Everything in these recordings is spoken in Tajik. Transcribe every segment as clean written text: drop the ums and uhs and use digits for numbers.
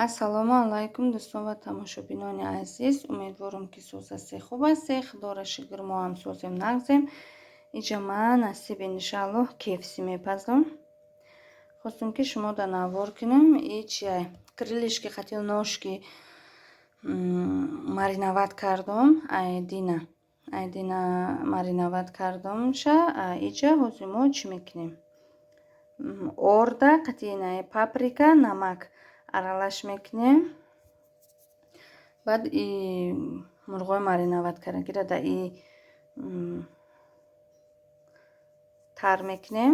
ассалому алайкум дӯстон ва тамошобинони азиз. Умедворам ки сӯзаси хуб аст. худора шукр мо ҳам сӯзем нағзем. Иҷа ман насиб иншаллоҳ кефси мепазам. хостум ки шумо да навор кунем. Ичай крылишки қатил ношки мариноват кардам. айдина мариноват кардамша. Иҷа ҳозир мо чӣ мекунем? Орда қатина паприка, намак аралаш мекунем. Баъд и мурғои мариноват карда да и тар мекунем.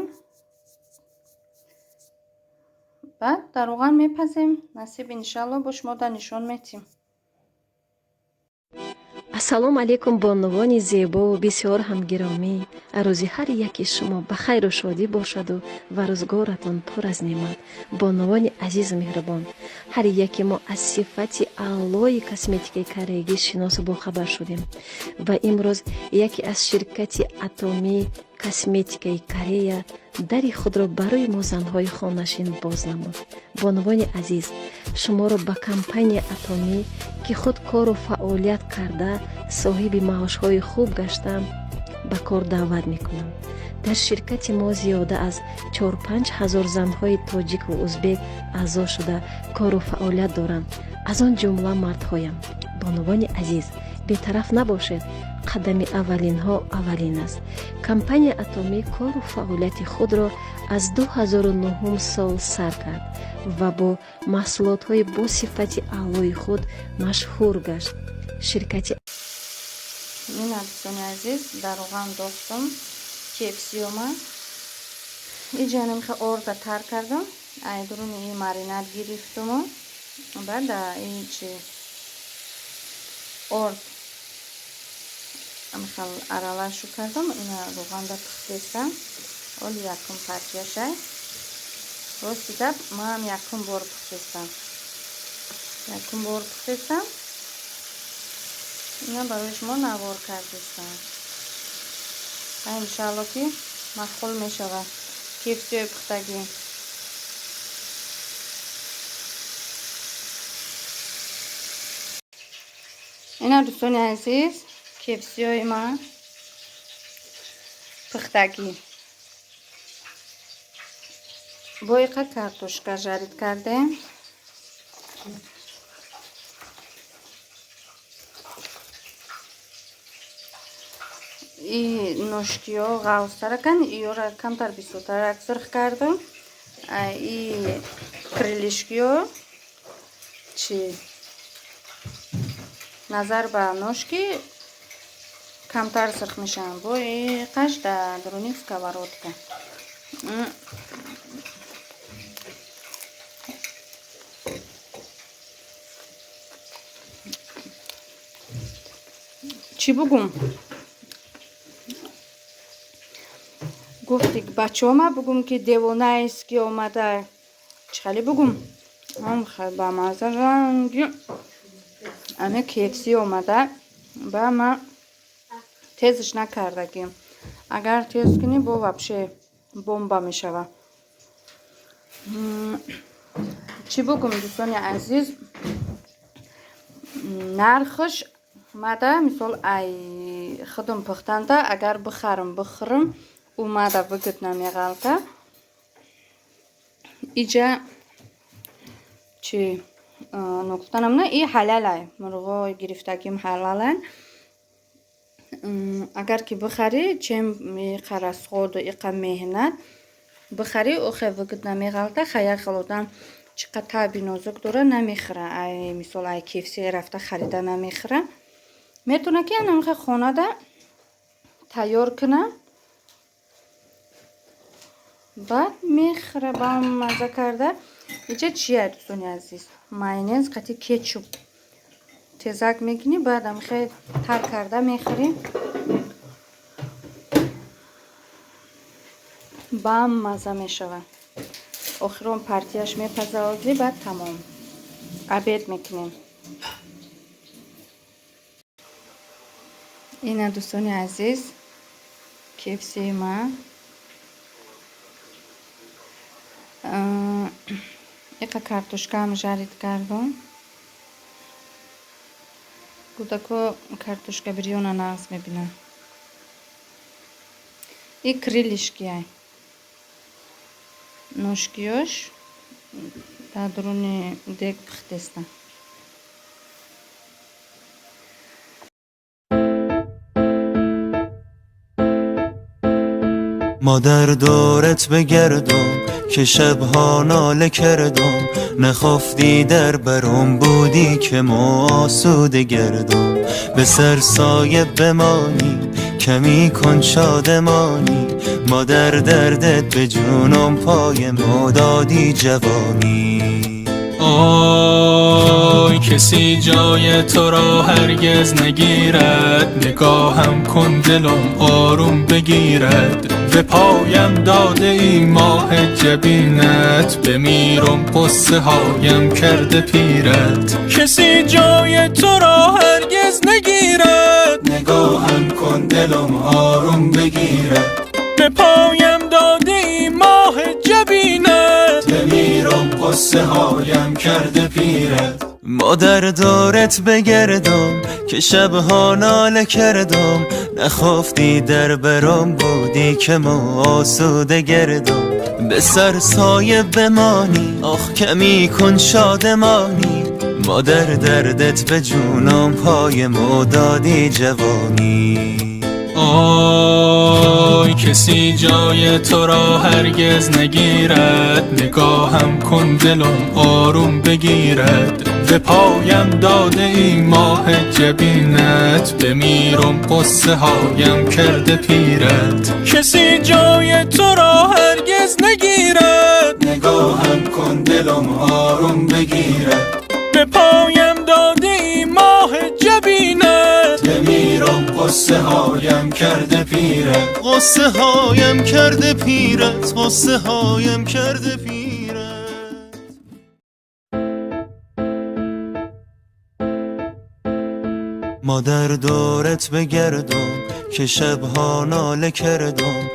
баъд дар оған мепазем. насиб иншаллоҳ бо шумо да нишон метим. ассалому алайкум бонувони зебову бисёр ҳамгиромӣ. рӯзи ҳар яки шумо ба хайру шодӣ бошаду ва рӯзгоратон пур аз неъмат. бонувони азизу меҳрубон, ҳар яки мо аз сифати аълои косметикаи кореягӣ шиносу бохабар шудем ва имрӯз яке аз ширкати атомии косметикаи Корея дари худро барои мо занҳои хонашин боз намуд. бонувони азиз, шуморо ба компания атомӣ ки худ кору фаъолият карда соҳиби маошҳои хуб гашта ба кор даъват мекунам. дар ширкати мо зиёда аз 4-5 ҳазор занҳои тоҷику ӯзбек аъзо шуда кору фаъолият доранд. аз он ҷумла мардҳоям. бонувони азиз, бетараф набошед. қадами аввалинҳо аввалин аст. компания атомӣ кору фаъолияти худро аз 2009 сол сар кард ва бо маҳсулотҳои бо сифати аълои худ машҳур гашт. ширкати мин дӯстони азиз дар оған дохтам кефсиёма. иҷа намиха орда тар кардам. айдуруни и маринад гирифтумо. баъд ичи орд амихал аралашу кардам. ина роғанда пухтеста оли якум партияшай рости гап ман якум бор пухтестам. ина барои шумо навор кардестам. иншаллоҳ ки махул мешавад кефсиёи пухтагӣ. ина дӯстони азиз кефсиёи ман пухтагӣ. бо иқа картошка жарид кардем. и ношкиё ғавзтаракан иёра камтар бисётарак сирх кардам. и крылишкиё чи назар ба ношки камтар сирх мешаванд. бо иқаш да дуруни сковородка. чӣ бугум? гуфтик бачаома бугум ки девонаест ки омада. чӣ хали бугум? ба маза ранги ами кефси омада. ба ма тезиш накардагим. агар тез кунӣ бо вообще бомба мешава. чӣ бугум дӯстони азиз? нархш мада мисол ай худум пухтанда агар бихӯрам умада выгодно меғалта. иҷа чи ногуфтанам на и ҳалалай мурғои гирифтагим ҳалалай. агар ки бихарӣ чем иқа расходу иқа меҳнат бихарӣ охе выгодно меғалта. хаяқал одам чиқа таби нозук дора намехӯра. ай мисол ай кефси рафта харида намехӯра. метуна ки намиха хонада тайёр куна. баъд мехӯра ба маза карда. иҷа чия дӯстони азиз? майонез қати кетчуп тезак мекунӣ. баъд амиха тар карда мехӯрӣ. бам маза мешавад. охирон партияш мепаза озӣ. баъд тамом абед мекунем. ина дӯстони азиз кефсии ман. ایقا کارتوشکا هم جارید کردم گودکو کارتوشکا بریونا ناز میبینه ای کریلیشکی ای نوشکیوش در درون دیگ پختستن مادر دورت بگردم که شبها ناله کردم نخفتی در برم بودی که ما آسوده گردم به سر سایه بمانی کمی کن شادمانی مادر دردت به جونم پای ما دادی جوانی آی کسی جای تو را هرگز نگیرد نگاهم کن دلم آروم بگیرد به پایم داده ای ماه جبینت بمیرم قصه هایم کرده پیرت کسی جای تو را هرگز نگیرد نگاهم کن دلم آروم بگیرد به پایم داده ای ماه جبینت بمیرم قصه هایم کرده پیرت مادر دارت بگردم که شبها ناله کردم نخفتی در برام بودی که ما آسوده گردم به سر سایه بمانی آخ کمی کن شادمانی مادر دردت به جونم پای ما دادی جوانی آی کسی جای تو را هرگز نگیرد نگاهم کن دلم آروم بگیرد به پایم داده ای ماه جبینت بمیرم قصه هایم کرده پیرت کسی جای تو را هرگز نگیرد نگاهم کن دلم آروم بگیرد به پایم داده ای ماه جبینت بمیرم قصه هایم کرده پیرت قصه هایم کرده پیرت قصه هایم کرده پیرت مادر دورت بگردم که شبها ناله کردم